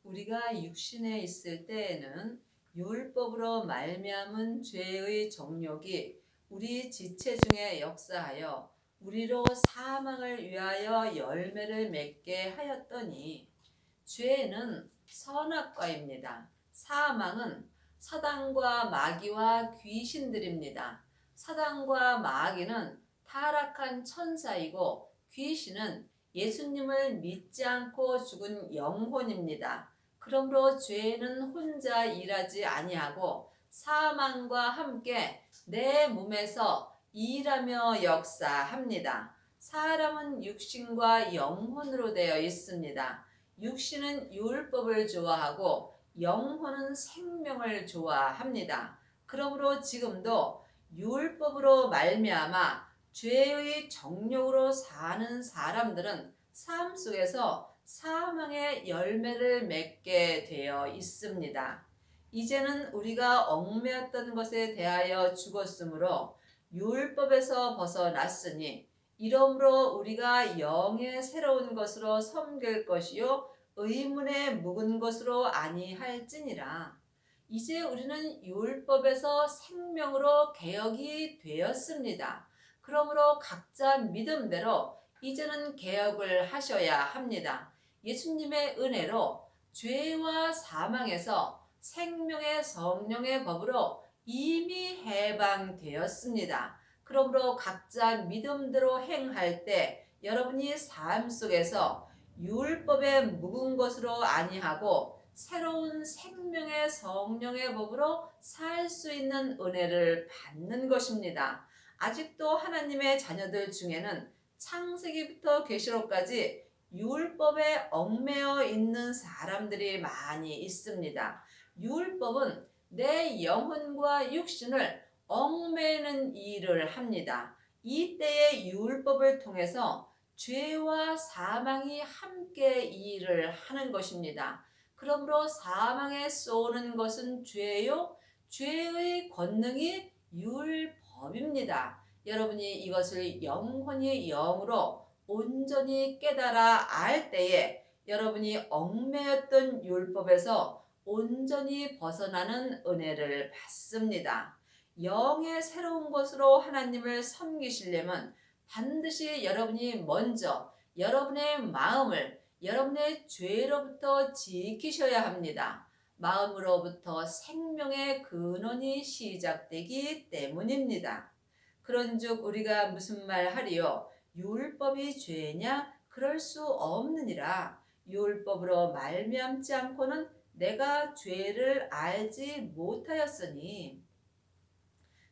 우리가 육신에 있을 때에는 율법으로 말미암은 죄의 정욕이 우리 지체 중에 역사하여 우리로 사망을 위하여 열매를 맺게 하였더니, 죄는 선악과입니다. 사망은 사단과 마귀와 귀신들입니다. 사단과 마귀는 타락한 천사이고, 귀신은 예수님을 믿지 않고 죽은 영혼입니다. 그러므로 죄는 혼자 일하지 아니하고 사망과 함께 내 몸에서 일하며 역사합니다. 사람은 육신과 영혼으로 되어 있습니다. 육신은 율법을 좋아하고 영혼은 생명을 좋아합니다. 그러므로 지금도 율법으로 말미암아 죄의 정욕으로 사는 사람들은 삶 속에서 사망의 열매를 맺게 되어 있습니다. 이제는 우리가 얽매였던 것에 대하여 죽었으므로 율법에서 벗어났으니, 이러므로 우리가 영의 새로운 것으로 섬길 것이요 의문에 묵은 것으로 아니할지니라. 이제 우리는 율법에서 생명으로 개혁이 되었습니다. 그러므로 각자 믿음대로 이제는 개혁을 하셔야 합니다. 예수님의 은혜로 죄와 사망에서 생명의 성령의 법으로 이미 해방되었습니다. 그러므로 각자 믿음대로 행할 때 여러분이 삶 속에서 율법에 묵은 것으로 아니하고 새로운 생명의 성령의 법으로 살 수 있는 은혜를 받는 것입니다. 아직도 하나님의 자녀들 중에는 창세기부터 계시록까지 율법에 얽매여 있는 사람들이 많이 있습니다. 율법은 내 영혼과 육신을 얽매이는 일을 합니다. 이때의 율법을 통해서 죄와 사망이 함께 일을 하는 것입니다. 그러므로 사망에 쏘는 것은 죄요, 죄의 권능이 율법입니다. 여러분이 이것을 영혼이 영으로 온전히 깨달아 알 때에 여러분이 얽매였던 율법에서 온전히 벗어나는 은혜를 받습니다. 영의 새로운 것으로 하나님을 섬기시려면 반드시 여러분이 먼저 여러분의 마음을 여러분의 죄로부터 지키셔야 합니다. 마음으로부터 생명의 근원이 시작되기 때문입니다. 그런즉 우리가 무슨 말 하리요? 율법이 죄냐? 그럴 수 없느니라. 율법으로 말미암지 않고는 내가 죄를 알지 못하였으니.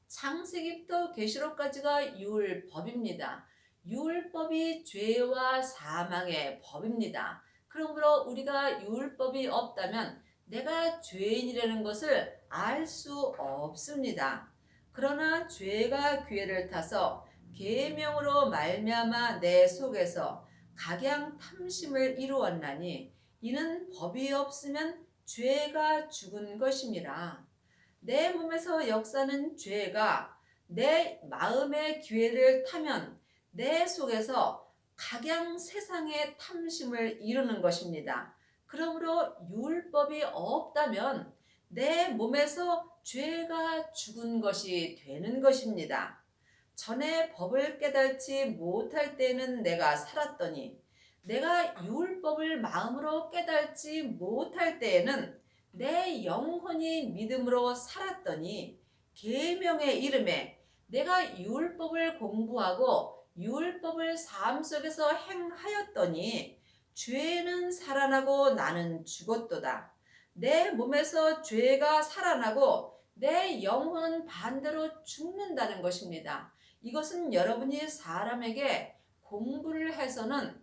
창세기부터 계시록까지가 율법입니다. 율법이 죄와 사망의 법입니다. 그러므로 우리가 율법이 없다면 내가 죄인이라는 것을 알 수 없습니다. 그러나 죄가 기회를 타서 계명으로 말미암아 내 속에서 각양 탐심을 이루었나니, 이는 법이 없으면 죄가 죽은 것임이라. 내 몸에서 역사는 죄가 내 마음의 기회를 타면 내 속에서 각양 세상의 탐심을 이루는 것입니다. 그러므로 율법이 없다면 내 몸에서 죄가 죽은 것이 되는 것입니다. 전에 법을 깨닫지 못할 때는 내가 살았더니, 내가 율법을 마음으로 깨닫지 못할 때에는 내 영혼이 믿음으로 살았더니, 계명의 이름에 내가 율법을 공부하고 율법을 삶 속에서 행하였더니 죄는 살아나고 나는 죽었도다. 내 몸에서 죄가 살아나고 내 영혼은 반대로 죽는다는 것입니다. 이것은 여러분이 사람에게 공부를 해서는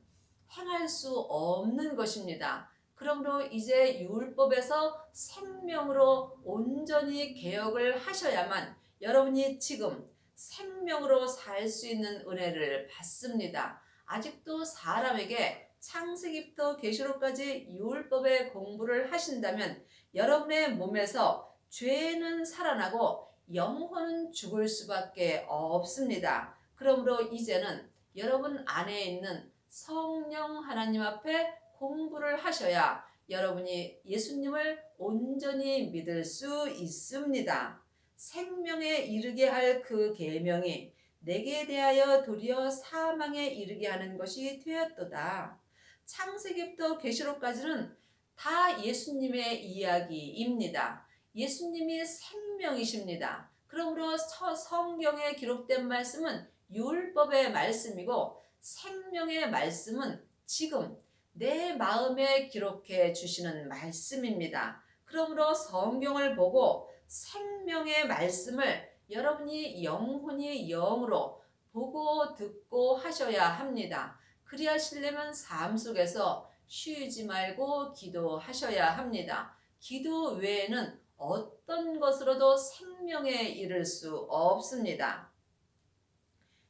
행할 수 없는 것입니다. 그러므로 이제 율법에서 생명으로 온전히 개혁을 하셔야만 여러분이 지금 생명으로 살 수 있는 은혜를 받습니다. 아직도 사람에게 창세기부터 계시록까지 율법의 공부를 하신다면 여러분의 몸에서 죄는 살아나고 영혼은 죽을 수밖에 없습니다. 그러므로 이제는 여러분 안에 있는 성령 하나님 앞에 공부를 하셔야 여러분이 예수님을 온전히 믿을 수 있습니다. 생명에 이르게 할 그 계명이 내게 대하여 도리어 사망에 이르게 하는 것이 되었도다. 창세기부터 계시록까지는 다 예수님의 이야기입니다. 예수님이 생명이십니다. 그러므로 성경에 기록된 말씀은 율법의 말씀이고 생명의 말씀은 지금 내 마음에 기록해 주시는 말씀입니다. 그러므로 성경을 보고 생명의 말씀을 여러분이 영혼이 영으로 보고 듣고 하셔야 합니다. 그리하시려면 삶 속에서 쉬지 말고 기도하셔야 합니다. 기도 외에는 어떤 것으로도 생명에 이를 수 없습니다.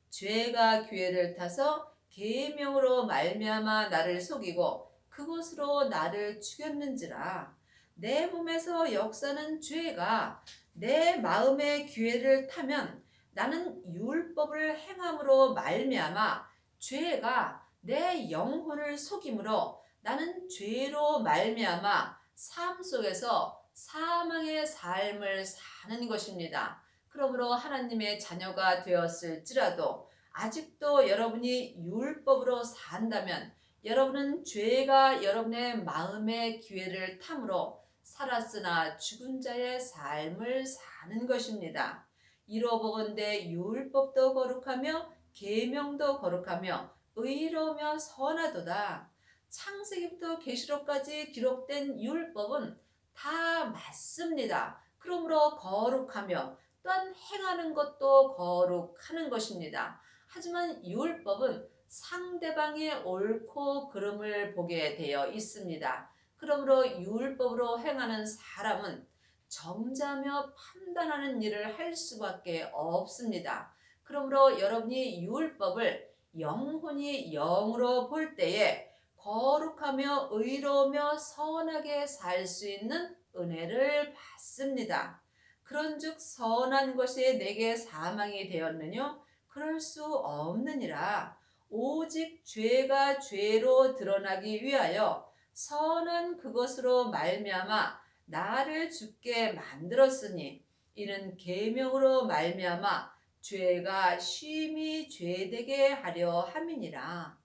죄가 기회를 타서 계명으로 말미암아 나를 속이고 그것으로 나를 죽였는지라. 내 몸에서 역사는 죄가 내 마음의 기회를 타면 나는 율법을 행함으로 말미암아 죄가 내 영혼을 속임으로 나는 죄로 말미암아 삶 속에서 사망의 삶을 사는 것입니다. 그러므로 하나님의 자녀가 되었을지라도 아직도 여러분이 율법으로 산다면 여러분은 죄가 여러분의 마음의 기회를 탐으로 살았으나 죽은 자의 삶을 사는 것입니다. 이로보건대 율법도 거룩하며 계명도 거룩하며 의로우며 선하도다. 창세기부터 계시록까지 기록된 율법은 다 맞습니다. 그러므로 거룩하며 또한 행하는 것도 거룩하는 것입니다. 하지만 율법은 상대방의 옳고 그름을 보게 되어 있습니다. 그러므로 율법으로 행하는 사람은 정죄하며 판단하는 일을 할 수밖에 없습니다. 그러므로 여러분이 율법을 영혼이 영으로 볼 때에 거룩하며 의로우며 선하게 살 수 있는 은혜를 받습니다. 그런즉 선한 것이 내게 사망이 되었느뇨? 그럴 수 없느니라. 오직 죄가 죄로 드러나기 위하여 선한 그것으로 말미암아 나를 죽게 만들었으니 이는 계명으로 말미암아 죄가 쉼이 죄되게 하려 함이니라.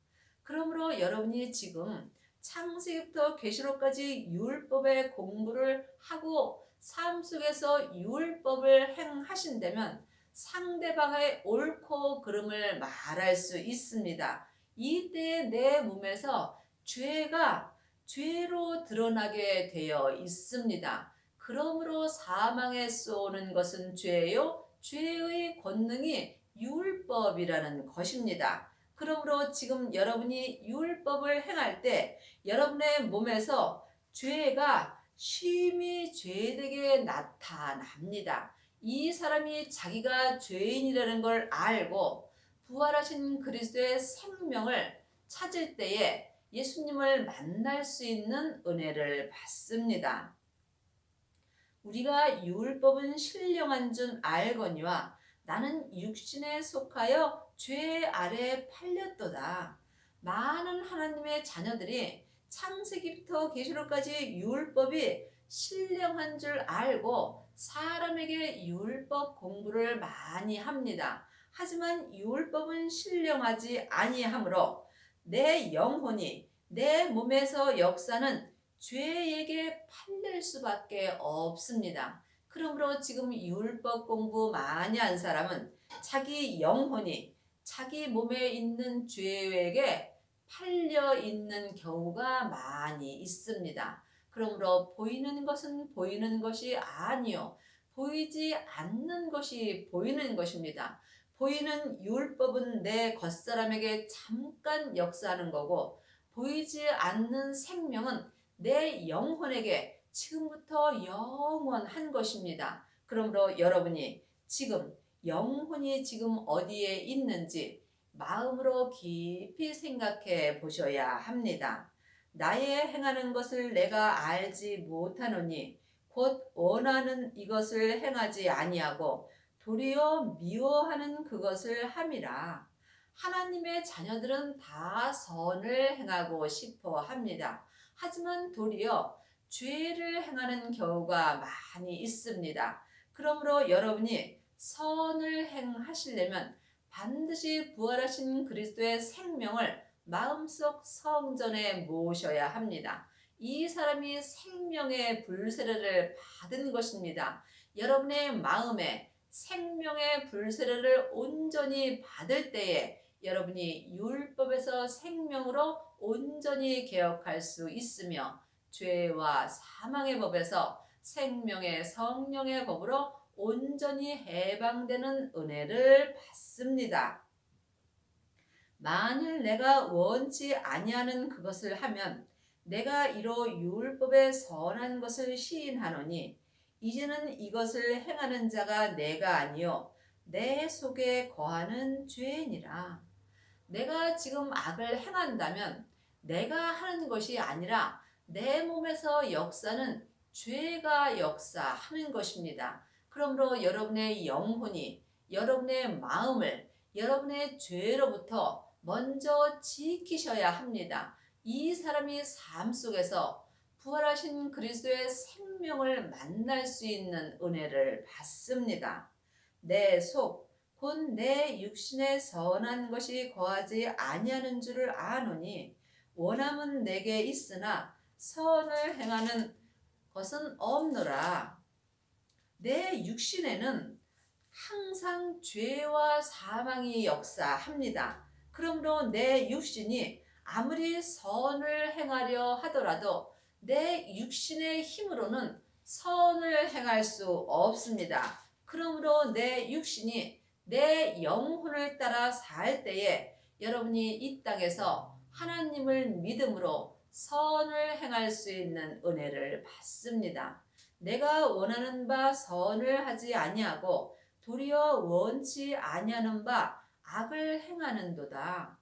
그러므로 여러분이 지금 창세기부터 계시록까지 율법의 공부를 하고 삶 속에서 율법을 행하신다면 상대방의 옳고 그름을 말할 수 있습니다. 이때 내 몸에서 죄가 죄로 드러나게 되어 있습니다. 그러므로 사망에 쏘는 것은 죄요, 죄의 권능이 율법이라는 것입니다. 그러므로 지금 여러분이 율법을 행할 때 여러분의 몸에서 죄가 쉼이 죄되게 나타납니다. 이 사람이 자기가 죄인이라는 걸 알고 부활하신 그리스도의 생명을 찾을 때에 예수님을 만날 수 있는 은혜를 받습니다. 우리가 율법은 신령한 줄 알거니와 나는 육신에 속하여 죄 아래 팔렸도다. 많은 하나님의 자녀들이 창세기부터 계시록까지 율법이 신령한 줄 알고 사람에게 율법 공부를 많이 합니다. 하지만 율법은 신령하지 아니하므로 내 영혼이 내 몸에서 역사는 죄에게 팔릴 수밖에 없습니다. 그러므로 지금 율법 공부 많이 한 사람은 자기 영혼이 자기 몸에 있는 죄에게 팔려 있는 경우가 많이 있습니다. 그러므로 보이는 것은 보이는 것이 아니요 보이지 않는 것이 보이는 것입니다. 보이는 율법은 내 겉사람에게 잠깐 역사하는 거고 보이지 않는 생명은 내 영혼에게 지금부터 영원한 것입니다. 그러므로 여러분이 지금 영혼이 지금 어디에 있는지 마음으로 깊이 생각해 보셔야 합니다. 나의 행하는 것을 내가 알지 못하노니 곧 원하는 이것을 행하지 아니하고 도리어 미워하는 그것을 함이라. 하나님의 자녀들은 다 선을 행하고 싶어 합니다. 하지만 도리어 죄를 행하는 경우가 많이 있습니다. 그러므로 여러분이 선을 행하시려면 반드시 부활하신 그리스도의 생명을 마음속 성전에 모셔야 합니다. 이 사람이 생명의 불세례를 받은 것입니다. 여러분의 마음에 생명의 불세례를 온전히 받을 때에 여러분이 율법에서 생명으로 온전히 개혁할 수 있으며 죄와 사망의 법에서 생명의 성령의 법으로 온전히 해방되는 은혜를 받습니다. 만일 내가 원치 아니하는 그것을 하면 내가 이로 율법의 선한 것을 시인하노니 이제는 이것을 행하는 자가 내가 아니요 내 속에 거하는 죄니라. 내가 지금 악을 행한다면 내가 하는 것이 아니라 내 몸에서 역사는 죄가 역사하는 것입니다. 그러므로 여러분의 영혼이 여러분의 마음을 여러분의 죄로부터 먼저 지키셔야 합니다. 이 사람이 삶 속에서 부활하신 그리스도의 생명을 만날 수 있는 은혜를 받습니다. 내 속, 곧 내 육신에 선한 것이 거하지 아니하는 줄을 아노니 원함은 내게 있으나 선을 행하는 것은 없노라. 내 육신에는 항상 죄와 사망이 역사합니다. 그러므로 내 육신이 아무리 선을 행하려 하더라도 내 육신의 힘으로는 선을 행할 수 없습니다. 그러므로 내 육신이 내 영혼을 따라 살 때에 여러분이 이 땅에서 하나님을 믿음으로 선을 행할 수 있는 은혜를 받습니다. 내가 원하는 바 선을 하지 아니하고 도리어 원치 아니하는 바 악을 행하는도다.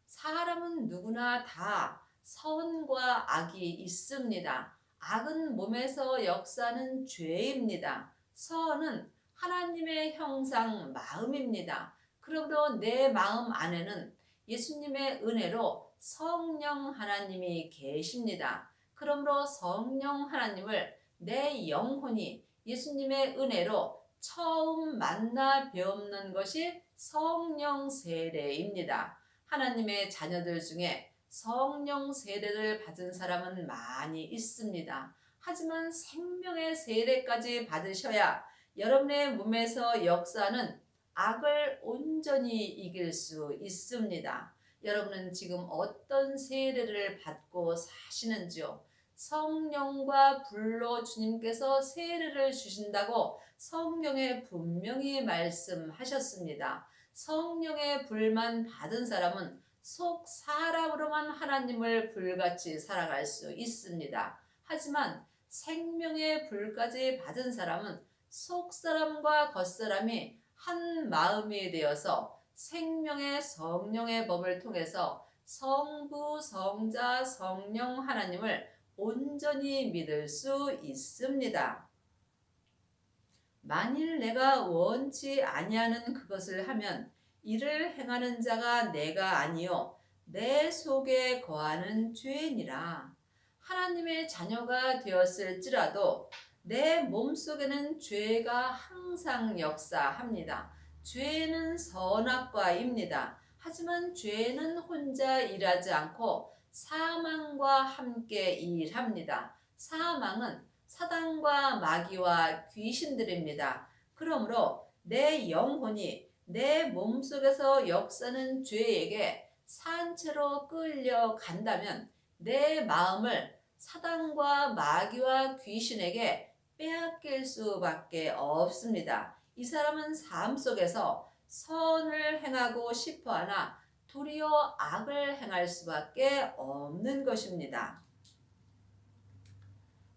사람은 누구나 다 선과 악이 있습니다. 악은 몸에서 역사하는 죄입니다. 선은 하나님의 형상 마음입니다. 그러므로 내 마음 안에는 예수님의 은혜로 성령 하나님이 계십니다. 그러므로 성령 하나님을 내 영혼이 예수님의 은혜로 처음 만나 배우는 것이 성령 세례입니다. 하나님의 자녀들 중에 성령 세례를 받은 사람은 많이 있습니다. 하지만 생명의 세례까지 받으셔야 여러분의 몸에서 역사는 악을 온전히 이길 수 있습니다. 여러분은 지금 어떤 세례를 받고 사시는지요? 성령과 불로 주님께서 세례를 주신다고 성경에 분명히 말씀하셨습니다. 성령의 불만 받은 사람은 속 사람으로만 하나님을 불같이 살아갈 수 있습니다. 하지만 생명의 불까지 받은 사람은 속 사람과 겉 사람이 한 마음이 되어서 생명의 성령의 법을 통해서 성부, 성자, 성령 하나님을 온전히 믿을 수 있습니다. 만일 내가 원치 아니하는 그것을 하면 이를 행하는 자가 내가 아니요 내 속에 거하는 죄니라. 하나님의 자녀가 되었을지라도 내 몸속에는 죄가 항상 역사합니다. 죄는 선악과입니다. 하지만 죄는 혼자 일하지 않고 사망과 함께 일합니다. 사망은 사단과 마귀와 귀신들입니다. 그러므로 내 영혼이 내 몸속에서 역사는 죄에게 산채로 끌려간다면 내 마음을 사단과 마귀와 귀신에게 빼앗길 수밖에 없습니다. 이 사람은 삶 속에서 선을 행하고 싶어하나 도리어 악을 행할 수밖에 없는 것입니다.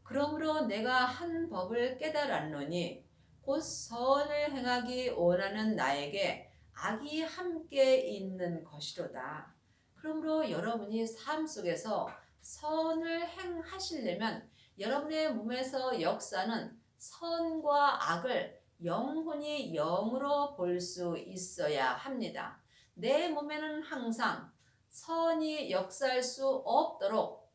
그러므로 내가 한 법을 깨달았노니 곧 선을 행하기 원하는 나에게 악이 함께 있는 것이로다. 그러므로 여러분이 삶 속에서 선을 행하시려면 여러분의 몸에서 역사는 선과 악을 영혼이 영으로 볼 수 있어야 합니다. 내 몸에는 항상 선이 역사할 수 없도록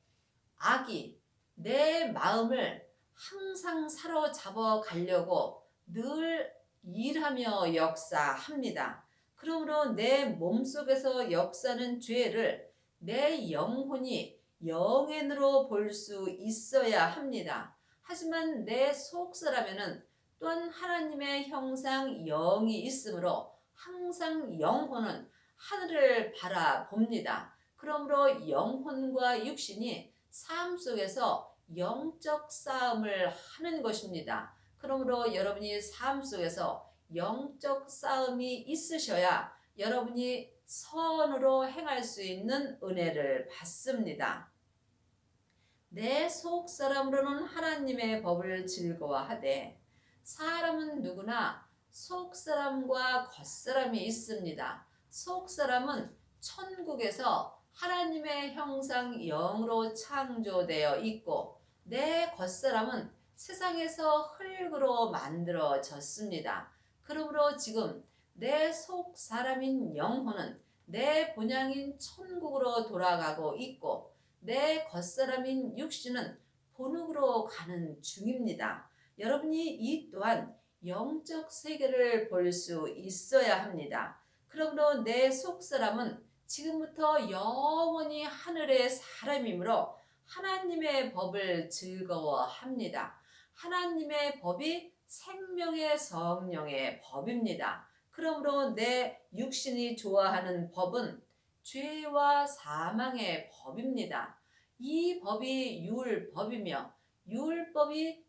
악이 내 마음을 항상 사로잡아 가려고 늘 일하며 역사합니다. 그러므로 내 몸속에서 역사하는 죄를 내 영혼이 영안으로 볼 수 있어야 합니다. 하지만 내 속사람에는 또한 하나님의 형상 영이 있으므로 항상 영혼은 하늘을 바라봅니다. 그러므로 영혼과 육신이 삶 속에서 영적 싸움을 하는 것입니다. 그러므로 여러분이 삶 속에서 영적 싸움이 있으셔야 여러분이 선으로 행할 수 있는 은혜를 받습니다. 내 속사람으로는 하나님의 법을 즐거워하되 사람은 누구나 속사람과 겉사람이 있습니다. 속사람은 천국에서 하나님의 형상 영으로 창조되어 있고 내 겉사람은 세상에서 흙으로 만들어졌습니다. 그러므로 지금 내 속사람인 영혼은 내 본향인 천국으로 돌아가고 있고 내 겉사람인 육신은 본국으로 가는 중입니다. 여러분이 이 또한 영적 세계를 볼 수 있어야 합니다. 그러므로 내 속사람은 지금부터 영원히 하늘의 사람이므로 하나님의 법을 즐거워합니다. 하나님의 법이 생명의 성령의 법입니다. 그러므로 내 육신이 좋아하는 법은 죄와 사망의 법입니다. 이 법이 율법이며 율법이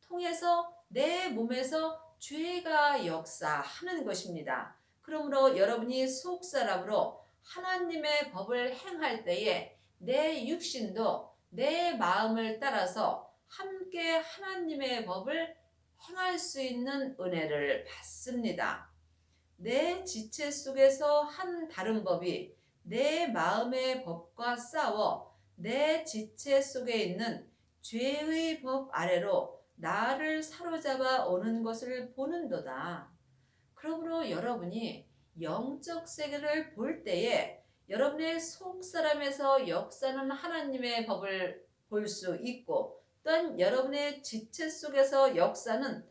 통해서 내 몸에서 죄가 역사하는 것입니다. 그러므로 여러분이 속사람으로 하나님의 법을 행할 때에 내 육신도 내 마음을 따라서 함께 하나님의 법을 행할 수 있는 은혜를 받습니다. 내 지체 속에서 한 다른 법이 내 마음의 법과 싸워 내 지체 속에 있는 죄의 법 아래로 나를 사로잡아 오는 것을 보는도다. 그러므로 여러분이 영적 세계를 볼 때에 여러분의 속사람에서 역사하는 하나님의 법을 볼 수 있고 또한 여러분의 지체 속에서 역사는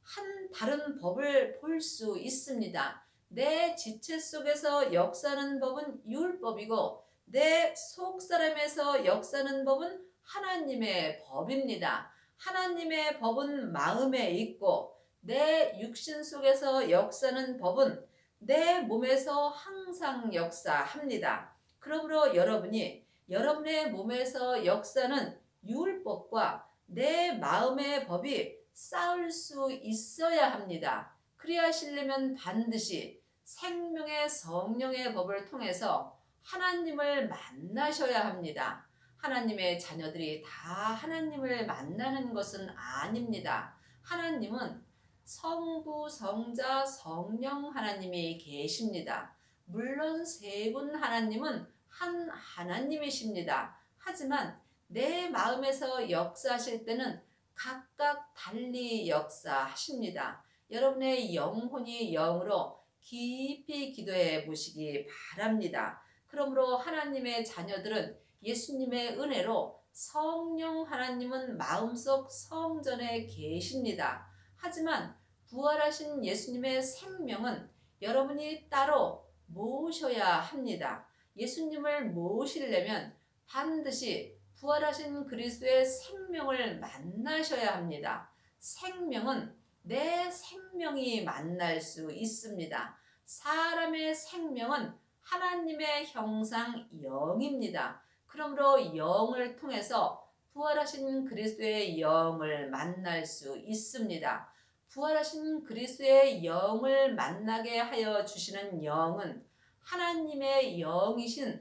한 다른 법을 볼 수 있습니다. 내 지체 속에서 역사하는 법은 율법이고 내 속사람에서 역사하는 법은 하나님의 법입니다. 하나님의 법은 마음에 있고 내 육신 속에서 역사하는 법은 내 몸에서 항상 역사합니다. 그러므로 여러분이 여러분의 몸에서 역사는 율법과 내 마음의 법이 싸울 수 있어야 합니다. 그리하시려면 반드시 생명의 성령의 법을 통해서 하나님을 만나셔야 합니다. 하나님의 자녀들이 다 하나님을 만나는 것은 아닙니다. 하나님은 성부, 성자, 성령 하나님이 계십니다. 물론 세 분 하나님은 한 하나님이십니다. 하지만 내 마음에서 역사하실 때는 각각 달리 역사하십니다. 여러분의 영혼이 영으로 깊이 기도해 보시기 바랍니다. 그러므로 하나님의 자녀들은 예수님의 은혜로 성령 하나님은 마음속 성전에 계십니다. 하지만 부활하신 예수님의 생명은 여러분이 따로 모셔야 합니다. 예수님을 모시려면 반드시 부활하신 그리스도의 생명을 만나셔야 합니다. 생명은 내 생명이 만날 수 있습니다. 사람의 생명은 하나님의 형상 영입니다. 그러므로 영을 통해서 부활하신 그리스도의 영을 만날 수 있습니다. 부활하신 그리스도의 영을 만나게 하여 주시는 영은 하나님의 영이신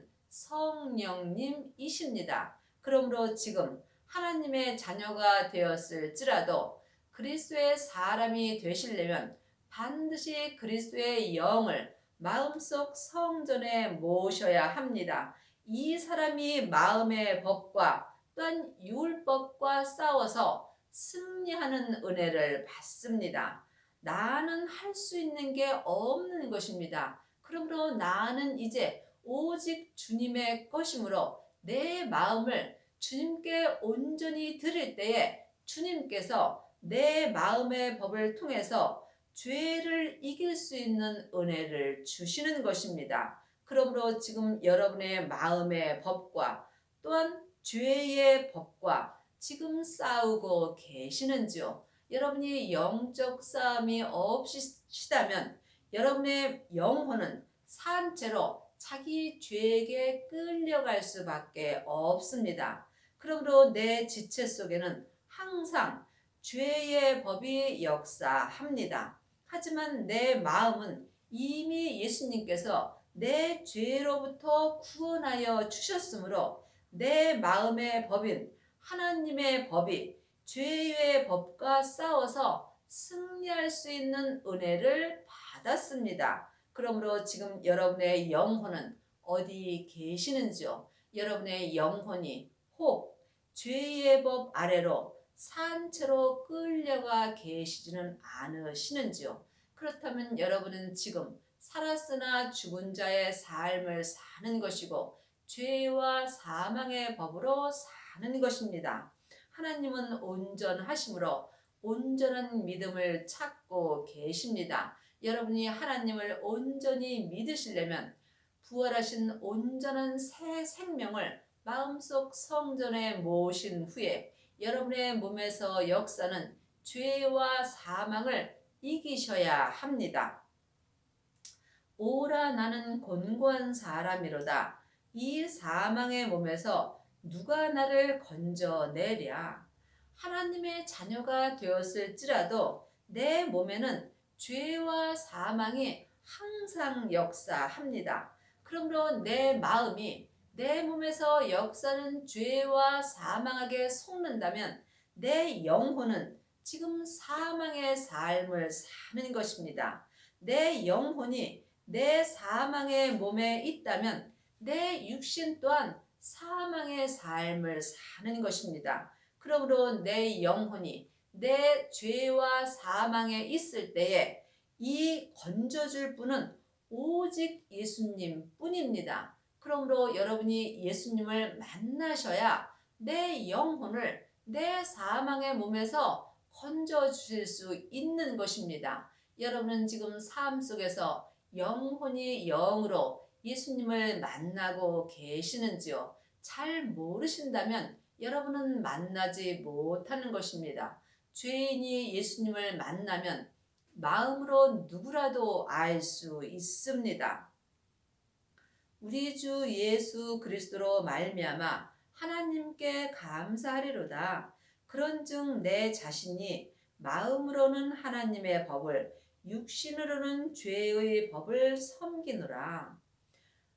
성령님이십니다. 그러므로 지금 하나님의 자녀가 되었을지라도 그리스도의 사람이 되시려면 반드시 그리스도의 영을 마음속 성전에 모셔야 합니다. 이 사람이 마음의 법과 또한 율법과 싸워서 승리하는 은혜를 받습니다. 나는 할 수 있는 게 없는 것입니다. 그러므로 나는 이제 오직 주님의 것이므로 내 마음을 주님께 온전히 드릴 때에 주님께서 내 마음의 법을 통해서 죄를 이길 수 있는 은혜를 주시는 것입니다. 그러므로 지금 여러분의 마음의 법과 또한 죄의 법과 지금 싸우고 계시는지요? 여러분이 영적 싸움이 없으시다면 여러분의 영혼은 산채로 자기 죄에게 끌려갈 수밖에 없습니다. 그러므로 내 지체 속에는 항상 죄의 법이 역사합니다. 하지만 내 마음은 이미 예수님께서 내 죄로부터 구원하여 주셨으므로 내 마음의 법인 하나님의 법이 죄의 법과 싸워서 승리할 수 있는 은혜를 받았습니다. 그러므로 지금 여러분의 영혼은 어디 계시는지요? 여러분의 영혼이 혹 죄의 법 아래로 산채로 끌려가 계시지는 않으시는지요? 그렇다면 여러분은 지금 살았으나 죽은 자의 삶을 사는 것이고 죄와 사망의 법으로 사는 것입니다. 하나님은 온전하심으로 온전한 믿음을 찾고 계십니다. 여러분이 하나님을 온전히 믿으시려면 부활하신 온전한 새 생명을 마음속 성전에 모신 후에 여러분의 몸에서 역사는 죄와 사망을 이기셔야 합니다. 오라 나는 곤고한 사람이로다. 이 사망의 몸에서 누가 나를 건져내랴. 하나님의 자녀가 되었을지라도 내 몸에는 죄와 사망이 항상 역사합니다. 그러므로 내 마음이 내 몸에서 역사는 죄와 사망에게 속는다면 내 영혼은 지금 사망의 삶을 사는 것입니다. 내 영혼이 내 사망의 몸에 있다면 내 육신 또한 사망의 삶을 사는 것입니다. 그러므로 내 영혼이 내 죄와 사망에 있을 때에 이 건져줄 분은 오직 예수님 뿐입니다. 그러므로 여러분이 예수님을 만나셔야 내 영혼을 내 사망의 몸에서 건져주실 수 있는 것입니다. 여러분은 지금 삶 속에서 영혼이 영으로 예수님을 만나고 계시는지요? 잘 모르신다면 여러분은 만나지 못하는 것입니다. 죄인이 예수님을 만나면 마음으로 누구라도 알 수 있습니다. 우리 주 예수 그리스도로 말미암아 하나님께 감사하리로다. 그런즉 내 자신이 마음으로는 하나님의 법을 육신으로는 죄의 법을 섬기노라.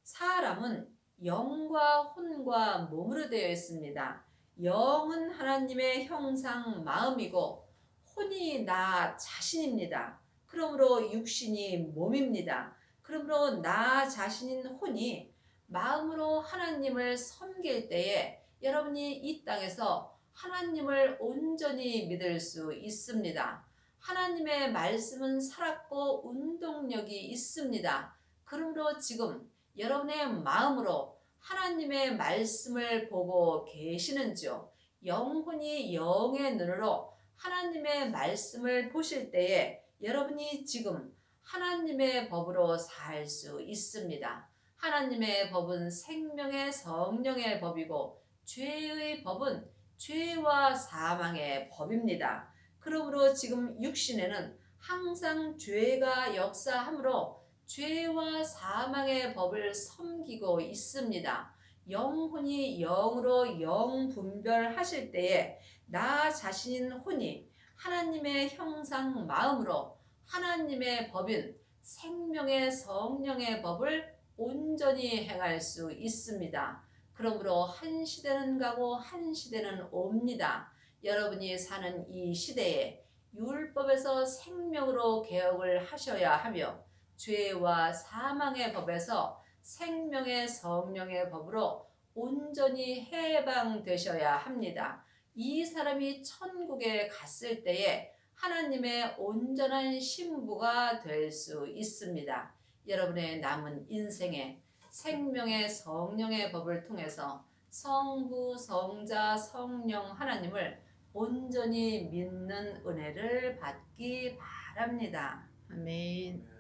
사람은 영과 혼과 몸으로 되어 있습니다. 영은 하나님의 형상 마음이고 혼이 나 자신입니다. 그러므로 육신이 몸입니다. 그러므로 나 자신인 혼이 마음으로 하나님을 섬길 때에 여러분이 이 땅에서 하나님을 온전히 믿을 수 있습니다. 하나님의 말씀은 살았고 운동력이 있습니다. 그러므로 지금 여러분의 마음으로 하나님의 말씀을 보고 계시는지요? 영혼이 영의 눈으로 하나님의 말씀을 보실 때에 여러분이 지금 하나님의 법으로 살 수 있습니다. 하나님의 법은 생명의 성령의 법이고 죄의 법은 죄와 사망의 법입니다. 그러므로 지금 육신에는 항상 죄가 역사하므로 죄와 사망의 법을 섬기고 있습니다. 영혼이 영으로 영 분별하실 때에 나 자신인 혼이 하나님의 형상 마음으로 하나님의 법인 생명의 성령의 법을 온전히 행할 수 있습니다. 그러므로 한 시대는 가고 한 시대는 옵니다. 여러분이 사는 이 시대에 율법에서 생명으로 개혁을 하셔야 하며 죄와 사망의 법에서 생명의 성령의 법으로 온전히 해방되셔야 합니다. 이 사람이 천국에 갔을 때에 하나님의 온전한 신부가 될 수 있습니다. 여러분의 남은 인생에 생명의 성령의 법을 통해서 성부, 성자, 성령 하나님을 온전히 믿는 은혜를 받기 바랍니다. 아멘.